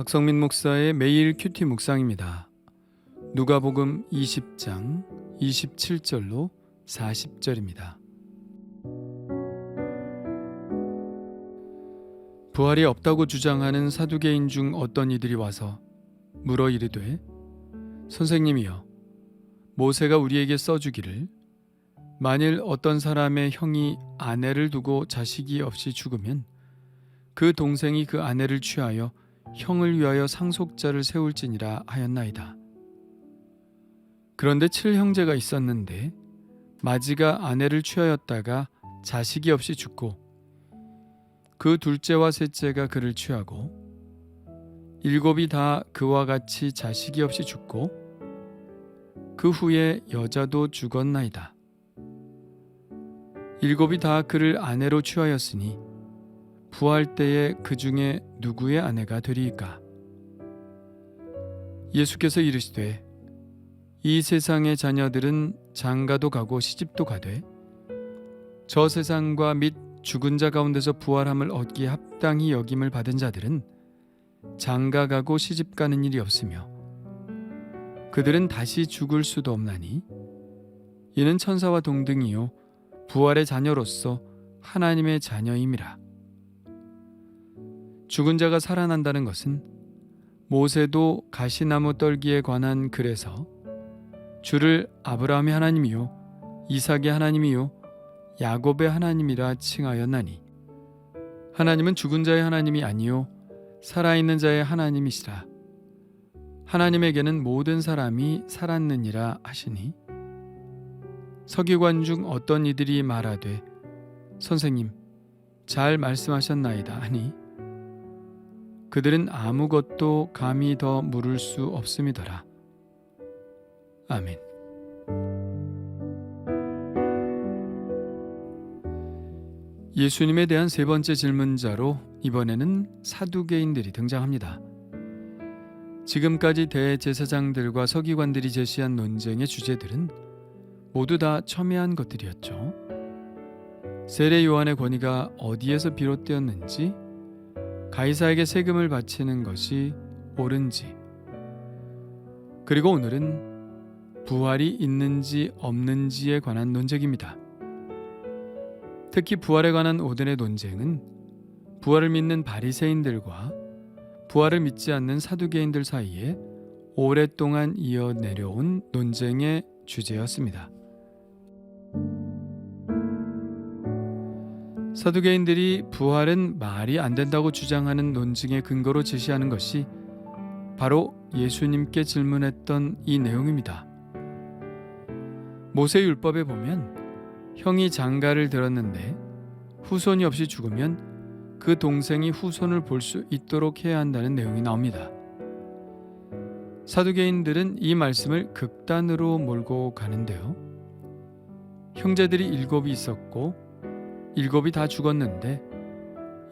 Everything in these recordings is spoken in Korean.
박성민 목사의 매일 큐티 묵상입니다. 누가복음 20장 27절로 40절입니다. 부활이 없다고 주장하는 사두개인 중 어떤 이들이 와서 물어 이르되, 선생님이여, 모세가 우리에게 써주기를 만일 어떤 사람의 형이 아내를 두고 자식이 없이 죽으면 그 동생이 그 아내를 취하여 형을 위하여 상속자를 세울지니라 하였나이다. 그런데 7형제가 있었는데 마지가 아내를 취하였다가 자식이 없이 죽고 그 둘째와 셋째가 그를 취하고 7이 다 그와 같이 자식이 없이 죽고 그 후에 여자도 죽었나이다. 7이 다 그를 아내로 취하였으니 부활 때에 그 중에 누구의 아내가 되리이까? 예수께서 이르시되, 이 세상의 자녀들은 장가도 가고 시집도 가되 저 세상과 및 죽은 자 가운데서 부활함을 얻기에 합당히 여김을 받은 자들은 장가 가고 시집 가는 일이 없으며 그들은 다시 죽을 수도 없나니 이는 천사와 동등이요 부활의 자녀로서 하나님의 자녀임이라. 죽은 자가 살아난다는 것은 모세도 가시나무 떨기에 관한 글에서 주를 아브라함의 하나님이요 이삭의 하나님이요 야곱의 하나님이라 칭하였나니 하나님은 죽은 자의 하나님이 아니요 살아있는 자의 하나님이시라. 하나님에게는 모든 사람이 살았느니라 하시니 서기관 중 어떤 이들이 말하되, 선생님 잘 말씀하셨나이다 하니 그들은 아무것도 감히 더 물을 수 없음이더라. 아멘. 예수님에 대한 세 번째 질문자로 이번에는 사두개인들이 등장합니다. 지금까지 대제사장들과 서기관들이 제시한 논쟁의 주제들은 모두 다 첨예한 것들이었죠. 세례 요한의 권위가 어디에서 비롯되었는지, 가이사에게 세금을 바치는 것이 옳은지, 그리고 오늘은 부활이 있는지 없는지에 관한 논쟁입니다. 특히 부활에 관한 오늘의 논쟁은 부활을 믿는 바리새인들과 부활을 믿지 않는 사두개인들 사이에 오랫동안 이어내려온 논쟁의 주제였습니다. 사두개인들이 부활은 말이 안 된다고 주장하는 논증의 근거로 제시하는 것이 바로 예수님께 질문했던 이 내용입니다. 모세 율법에 보면 형이 장가를 들었는데 후손이 없이 죽으면 그 동생이 후손을 볼 수 있도록 해야 한다는 내용이 나옵니다. 사두개인들은 이 말씀을 극단으로 몰고 가는데요. 형제들이 7이 있었고 7이 다 죽었는데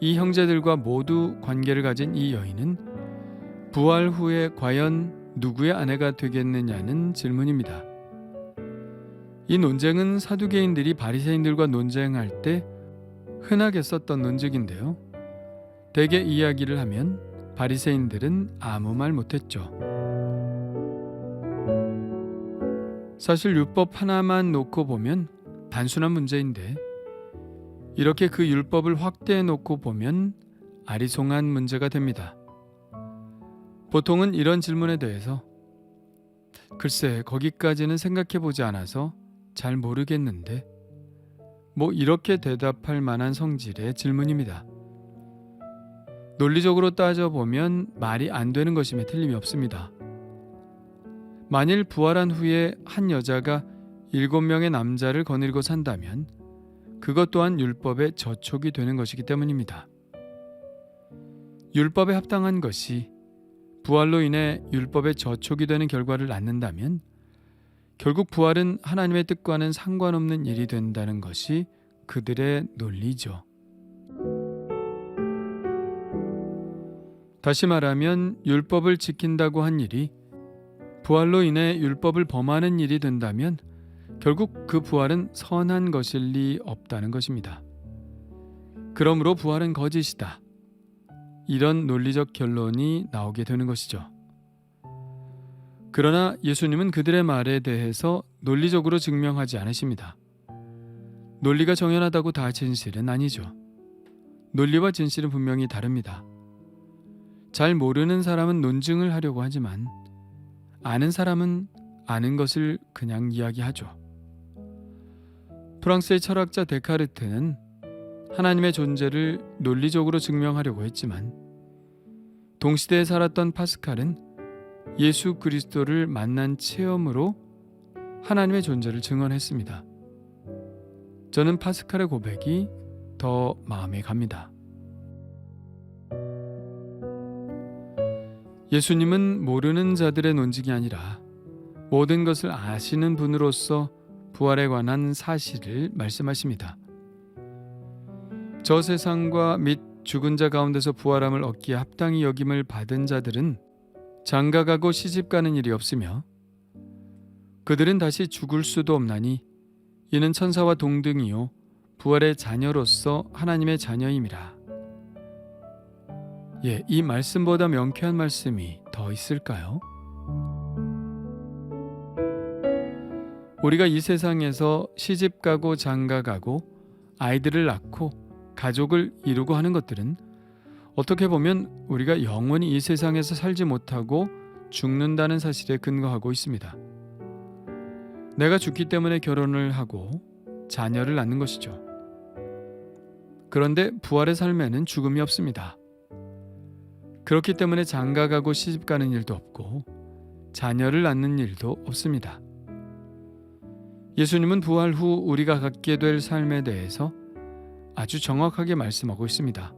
이 형제들과 모두 관계를 가진 이 여인은 부활 후에 과연 누구의 아내가 되겠느냐는 질문입니다. 이 논쟁은 사두개인들이 바리새인들과 논쟁할 때 흔하게 썼던 논쟁인데요. 대개 이야기를 하면 바리새인들은 아무 말 못했죠. 사실 율법 하나만 놓고 보면 단순한 문제인데 이렇게 그 율법을 확대해 놓고 보면 아리송한 문제가 됩니다. 보통은 이런 질문에 대해서 글쎄 거기까지는 생각해 보지 않아서 잘 모르겠는데 이렇게 대답할 만한 성질의 질문입니다. 논리적으로 따져보면 말이 안 되는 것임에 틀림이 없습니다. 만일 부활한 후에 한 여자가 7명의 남자를 거느리고 산다면 그것 또한 율법의 저촉이 되는 것이기 때문입니다. 율법에 합당한 것이 부활로 인해 율법의 저촉이 되는 결과를 낳는다면 결국 부활은 하나님의 뜻과는 상관없는 일이 된다는 것이 그들의 논리죠. 다시 말하면 율법을 지킨다고 한 일이 부활로 인해 율법을 범하는 일이 된다면 결국 그 부활은 선한 것일 리 없다는 것입니다. 그러므로 부활은 거짓이다. 이런 논리적 결론이 나오게 되는 것이죠. 그러나 예수님은 그들의 말에 대해서 논리적으로 증명하지 않으십니다. 논리가 정연하다고 다 진실은 아니죠. 논리와 진실은 분명히 다릅니다. 잘 모르는 사람은 논증을 하려고 하지만 아는 사람은 아는 것을 그냥 이야기하죠. 프랑스의 철학자 데카르트는 하나님의 존재를 논리적으로 증명하려고 했지만 동시대에 살았던 파스칼은 예수 그리스도를 만난 체험으로 하나님의 존재를 증언했습니다. 저는 파스칼의 고백이 더 마음에 갑니다. 예수님은 모르는 자들의 논증이 아니라 모든 것을 아시는 분으로서 부활에 관한 사실을 말씀하십니다. 저 세상과 및 죽은 자 가운데서 부활함을 얻기에 합당히 여김을 받은 자들은 장가가고 시집가는 일이 없으며 그들은 다시 죽을 수도 없나니 이는 천사와 동등이요 부활의 자녀로서 하나님의 자녀임이라. 이 말씀보다 명쾌한 말씀이 더 있을까요? 우리가 이 세상에서 시집가고 장가가고 아이들을 낳고 가족을 이루고 하는 것들은 어떻게 보면 우리가 영원히 이 세상에서 살지 못하고 죽는다는 사실에 근거하고 있습니다. 내가 죽기 때문에 결혼을 하고 자녀를 낳는 것이죠. 그런데 부활의 삶에는 죽음이 없습니다. 그렇기 때문에 장가가고 시집가는 일도 없고 자녀를 낳는 일도 없습니다. 예수님은 부활 후 우리가 갖게 될 삶에 대해서 아주 정확하게 말씀하고 있습니다.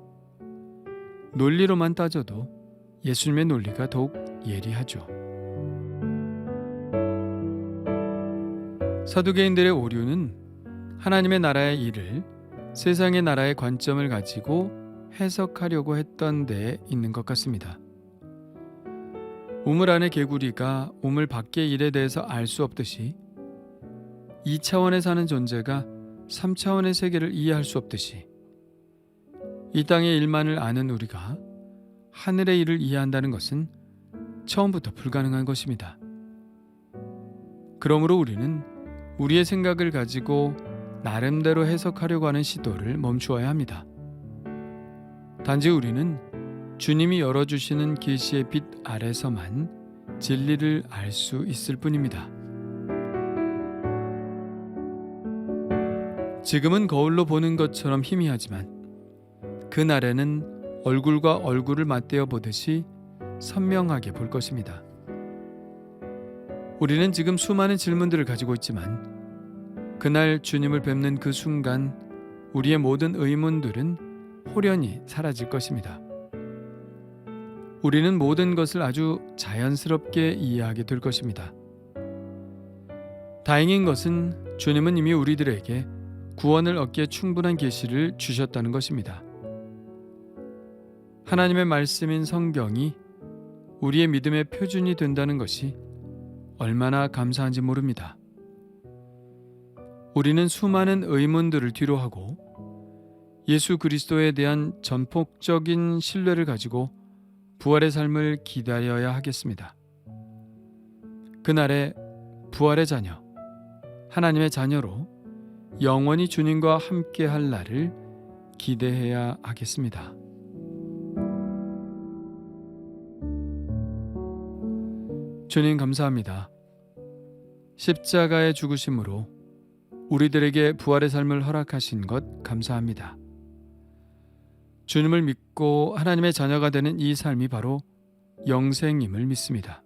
논리로만 따져도 예수님의 논리가 더욱 예리하죠. 사두개인들의 오류는 하나님의 나라의 일을 세상의 나라의 관점을 가지고 해석하려고 했던 데에 있는 것 같습니다. 우물 안의 개구리가 우물 밖의 일에 대해서 알 수 없듯이 2차원에 사는 존재가 3차원의 세계를 이해할 수 없듯이 이 땅의 일만을 아는 우리가 하늘의 일을 이해한다는 것은 처음부터 불가능한 것입니다. 그러므로 우리는 우리의 생각을 가지고 나름대로 해석하려고 하는 시도를 멈추어야 합니다. 단지 우리는 주님이 열어주시는 계시의 빛 아래서만 진리를 알 수 있을 뿐입니다. 지금은 거울로 보는 것처럼 희미하지만 그날에는 얼굴과 얼굴을 맞대어 보듯이 선명하게 볼 것입니다. 우리는 지금 수많은 질문들을 가지고 있지만 그날 주님을 뵙는 그 순간 우리의 모든 의문들은 홀연히 사라질 것입니다. 우리는 모든 것을 아주 자연스럽게 이해하게 될 것입니다. 다행인 것은 주님은 이미 우리들에게 구원을 얻기에 충분한 계시를 주셨다는 것입니다. 하나님의 말씀인 성경이 우리의 믿음의 표준이 된다는 것이 얼마나 감사한지 모릅니다. 우리는 수많은 의문들을 뒤로하고 예수 그리스도에 대한 전폭적인 신뢰를 가지고 부활의 삶을 기다려야 하겠습니다. 그날에 부활의 자녀, 하나님의 자녀로 영원히 주님과 함께 할 날을 기대해야 하겠습니다. 주님 감사합니다. 십자가의 죽으심으로 우리들에게 부활의 삶을 허락하신 것 감사합니다. 주님을 믿고 하나님의 자녀가 되는 이 삶이 바로 영생임을 믿습니다.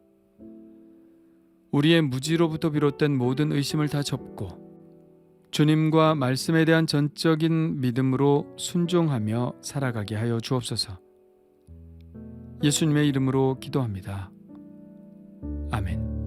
우리의 무지로부터 비롯된 모든 의심을 다 접고 주님과 말씀에 대한 전적인 믿음으로 순종하며 살아가게 하여 주옵소서. 예수님의 이름으로 기도합니다. 아멘.